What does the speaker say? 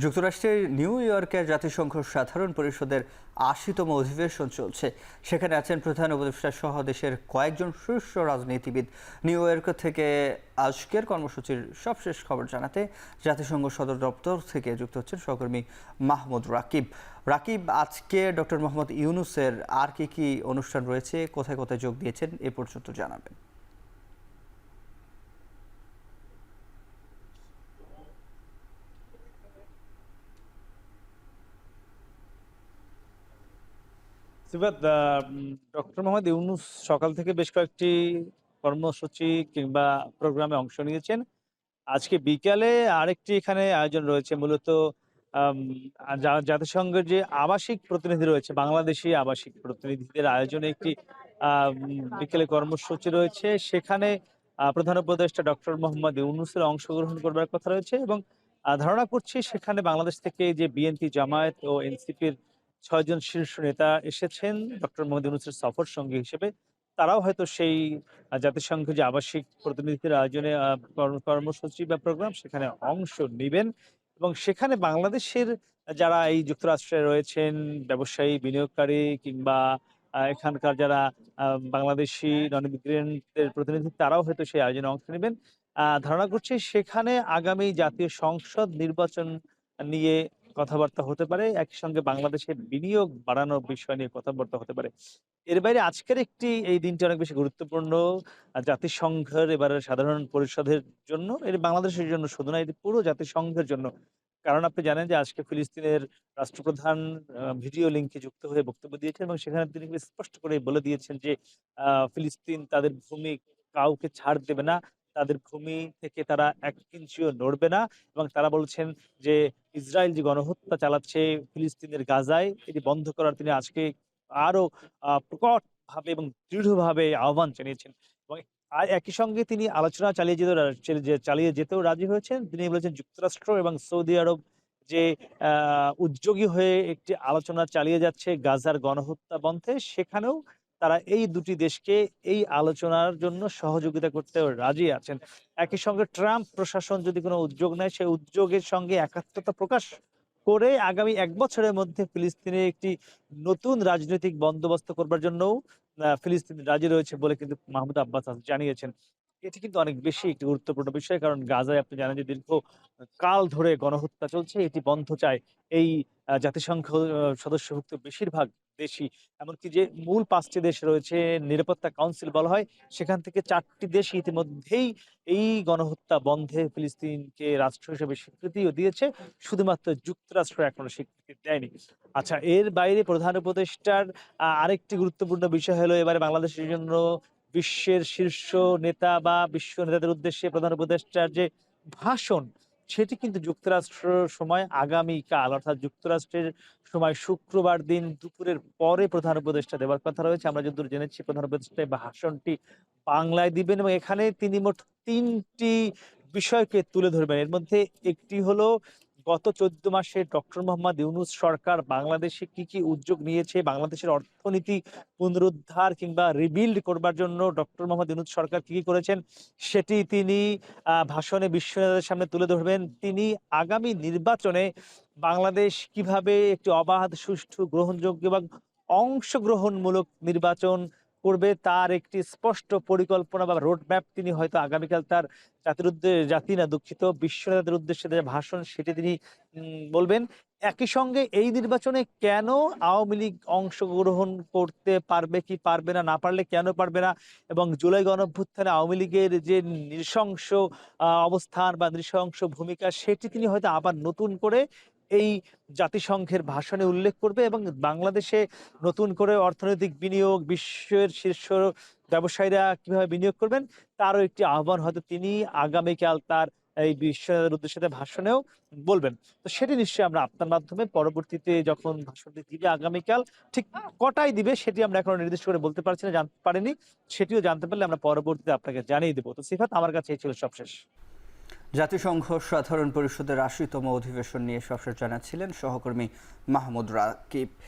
যুক্তরাষ্ট্রের নিউ ইয়র্কের জাতিসংঘ সাধারণ পরিষদের ৮০তম অধিবেশন চলছে। সেখানে আছেন প্রধান উপদেষ্টা সহ দেশের কয়েকজন শীর্ষ রাজনীতিবিদ। নিউ ইয়র্ক থেকে আজকের কর্মসূচির সবশেষ খবর জানাতে জাতিসংঘ সদর দপ্তর থেকে যুক্ত হচ্ছেন সহকর্মী মাহমুদ রাকিব। রাকিব, আজকে ডক্টর মোহাম্মদ ইউনূসের আর কি অনুষ্ঠান রয়েছে, কোথায় কোথায় যোগ দিয়েছেন এ পর্যন্ত জানাবেন। সিফাত, ডক্টর মোহাম্মদ ইউনূস সকাল থেকে বেশ কয়েকটি কর্মসূচি কিংবা প্রোগ্রামে অংশ নিয়েছেন। আজকে বিকালে আরেকটি এখানে আয়োজন রয়েছে। মূলত আম জাতিসংঘের যে আবাসিক প্রতিনিধি রয়েছে, বাংলাদেশি আবাসিক প্রতিনিধিদের আয়োজনে একটি বিকেলে কর্মসূচি রয়েছে। সেখানে প্রধান উপদেষ্টা ডক্টর মোহাম্মদ ইউনূসের অংশগ্রহণ করবার কথা রয়েছে এবং ধারণা করছি সেখানে বাংলাদেশ থেকে যে বিএনপি, জামায়াত ও এনসিপির ৬ জন শীর্ষ নেতা এসেছেন ডক্টর মোহাম্মদ ইউনূসের সফর সঙ্গী হিসেবে। তারাও হয়তো সেই জাতিসংঘ যে আবাসিক প্রতিনিধিদের আয়োজনে কর্মসূচি বা প্রোগ্রাম সেখানে অংশ নিবেন এবং সেখানে বাংলাদেশের যারা এই যুক্তরাষ্ট্রে রয়েছেন ব্যবসায়ী, বিনিয়োগকারী কিংবা এখানকার যারা বাংলাদেশি নন ইমিগ্রেন্টদের প্রতিনিধি তারাও হয়তো সেই আয়োজনে অংশ নেবেন। ধারণা করছি সেখানে আগামী জাতীয় সংসদ নির্বাচন নিয়ে কথাবার্তা হতে পারে। একই সঙ্গে বাংলাদেশে বিনিয়োগ বাড়ানোর বিষয় নিয়ে কথাবার্তা হতে পারে। এর বাইরে আজকের এই দিনটি অনেক বেশি গুরুত্বপূর্ণ জাতিসংঘের এবারের সাধারণ পরিষদের জন্য। এটি বাংলাদেশের জন্য শুধু না, এটি পুরো জাতিসংঘের জন্য। কারণ আপনি জানেন যে আজকে ফিলিস্তিনের রাষ্ট্রপ্রধান ভিডিও লিঙ্কে যুক্ত হয়ে বক্তব্য দিয়েছেন এবং সেখানে তিনি খুব স্পষ্ট করে বলে দিয়েছেন যে ফিলিস্তিন তাদের ভূমি কাউকে ছাড় দেবে না। তাদের ভূমি থেকে তারা ১ ইঞ্চিও নড়বে না এবং তারা বলছেন যে ইসরায়েল যে গণহত্যা চালাচ্ছে ফিলিস্তিনের গাজায় এটি বন্ধ করার তিনি আজকে আরো প্রকটভাবে এবং দৃঢ়ভাবে আহ্বান জানিয়েছেন এবং একই সঙ্গে তিনি আলোচনা চালিয়ে যেতেও রাজি হয়েছেন। তিনি বলেছেন যুক্তরাষ্ট্র এবং সৌদি আরব যে উদ্যোগী হয়ে একটি আলোচনা চালিয়ে যাচ্ছে গাজার গণহত্যা বন্ধে, সেখানেও তারা এই দুটি দেশকে এই আলোচনার জন্য সহযোগিতা করতেও রাজি আছেন। একই সঙ্গে ট্রাম্প প্রশাসন যদি কোনো উদ্যোগ নেয়, সেই উদ্যোগের সঙ্গে একাত্মতা প্রকাশ করে আগামী ১ বছরের মধ্যে ফিলিস্তিনে একটি নতুন রাজনৈতিক বন্দোবস্ত করবার জন্যও ফিলিস্তিন রাজি রয়েছে বলে কিন্তু মাহমুদ আব্বাস জানিয়েছেন। এটি কিন্তু অনেক বেশি একটি গুরুত্বপূর্ণ বিষয়। কারণ গাজায় আপনি জানেন যে দীর্ঘ কাল ধরে গণহত্যা চলছে। এটি বন্ধ চায় এই জাতিসংঘ সদস্যভুক্ত বেশিরভাগ দেশই। এমনকি যে মূল ৫ টি দেশ রয়েছে, নিরাপত্তা কাউন্সিল বলা হয়, সেখান থেকে ৪ টি দেশ ইতিমধ্যেই এই গণহত্যা বন্ধে ফিলিস্তিনকে রাষ্ট্র হিসেবে স্বীকৃতিও দিয়েছে। শুধুমাত্র যুক্তরাষ্ট্র এখনো স্বীকৃতি দেয়নি। আচ্ছা, এর বাইরে প্রধান উপদেষ্টার আরেকটি গুরুত্বপূর্ণ বিষয় হলো এবারে বাংলাদেশের জন্য বিশ্বের শীর্ষ নেতা বা বিশ্ব নেতাদের উদ্দেশ্যে প্রধান উপদেষ্টার যে ভাষণ, সেটি কিন্তু যুক্তরাষ্ট্র সময় আগামীকাল অর্থাৎ যুক্তরাষ্ট্রের সময় শুক্রবার দিন দুপুরের পরে প্রধান উপদেষ্টা দেওয়ার কথা রয়েছে। আমরা যতদূর জেনেছি প্রধান উপদেষ্টা এই ভাষণটি বাংলায় দিবেন এবং এখানে তিনি মোট ৩ টি বিষয়কে তুলে ধরবেন। এর মধ্যে একটি হলো গত ১৪ মাসে ডক্টর মোহাম্মদ ইউনূস সরকার বাংলাদেশে কি উদ্যোগ নিয়েছে, বাংলাদেশের অর্থনীতি পুনরুদ্ধার কিংবা রিবিল্ড করবার জন্য ডক্টর মোহাম্মদ ইউনূস সরকার কি করেছেন, সেটি তিনি ভাষণে বিশ্ব নেতাদের সামনে তুলে ধরবেন। তিনি আগামী নির্বাচনে বাংলাদেশ কিভাবে একটি অবাধ, সুষ্ঠু, গ্রহণযোগ্য এবং অংশগ্রহণমূলক নির্বাচন করবে তার একটি স্পষ্ট পরিকল্পনা বা রোড ম্যাপ তিনি হয়তো আগামীকাল তার বিশ্ব নেতাদের উদ্দেশ্যে যে ভাষণ সেটি তিনি বলবেন। একই সঙ্গে এই নির্বাচনে কেন আওয়ামী লীগ অংশগ্রহণ করতে পারবে কি পারবে না, না পারলে কেন পারবে না এবং জুলাই গণঅভ্যুত্থানে আওয়ামী লীগের যে নৃশংস অবস্থান বা নৃশংস ভূমিকা সেটি তিনি হয়তো আবার নতুন করে এই জাতিসংঘের ভাষণে উল্লেখ করবে এবং বাংলাদেশে নতুন করে অর্থনৈতিক বিনিয়োগ, বিশ্বের শীর্ষ ব্যবসায়ীরা কিভাবে বিনিয়োগ করবেন তারও একটি আহ্বান হয়তো তিনি আগামীকাল তার এই বিশ্বের উদ্দেশ্যে ভাষণেও বলবেন। তো সেটি নিশ্চয়ই আমরা আপনার মাধ্যমে পরবর্তীতে যখন ভাষণটি দিবে আগামীকাল ঠিক কটায় দিবে সেটি আমরা এখনো নির্দিষ্ট করে বলতে পারছি না, জানতে পারিনি। সেটিও জানতে পারলে আমরা পরবর্তীতে আপনাকে জানিয়ে দেব। তো সিফাত, আমার কাছে এই ছিল সবশেষ। জাতিসংঘ সাধারণ পরিষদের ৮০তম অধিবেশন নিয়ে সবশেষ জানাচ্ছিলেন সহকর্মী মাহমুদ রাকিব।